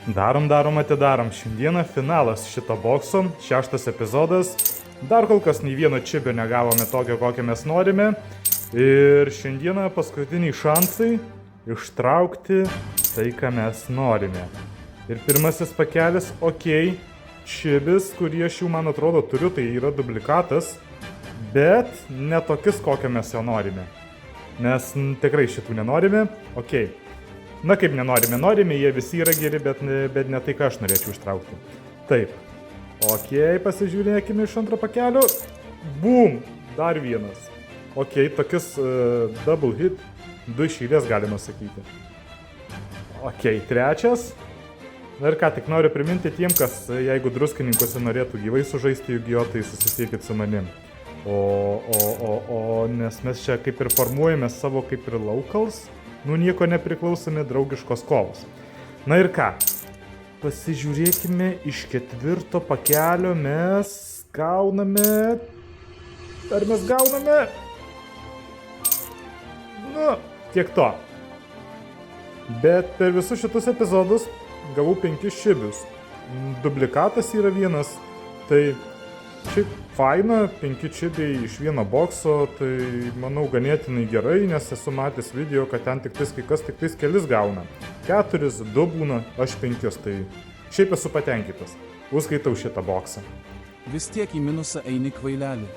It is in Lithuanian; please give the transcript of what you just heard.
Atidarom. Šiandieną finalas šito bokso, 6 epizodas. Dar kol kas nei vieno čibio negavome tokio, kokią mes norime. Ir šiandieną paskutiniai šansai ištraukti tai, ką mes norime. Ir pirmasis pakelis, okei, čibis, kurį aš jau, man atrodo, turiu, tai yra dublikatas, bet ne tokis, kokią mes jo norime. Nes tikrai šitų nenorime, okei. Na kaip norime, jie visi yra geri, bet ne tai, ką aš norėčiau ištraukti. Taip. Okei, pasižiūrėkime iš antro pakelio. Bum! Dar vienas. Okei, tokius double hit. 2 iš eilės galima sakyti. Okei, trečias. Na ir ką, tik noriu priminti tiem, kas, jeigu druskininkuose norėtų gyvai sužaisti Yu-Gi-Oh, tai susisiekit su manim. Nes mes čia kaip ir formuojame savo kaip ir locals, nieko nepriklausomi draugiškos kovos. Na ir ką, pasižiūrėkime iš 4 pakelio mes gauname... Ar mes gauname? Nu, tiek to. Bet per visus šitus epizodus gavau 5 čibius. Dublikatas yra vienas, tai šiaip faina, 5 čibiai iš vieno bokso, tai manau ganėtinai gerai, nes esu matęs video, kad ten kai kas kelis gauna. 4, 2 būna, aš 5, tai šiaip esu patenkintas. Užskaitau šitą boksą. Vis tiek į minusą eini, kvaileli.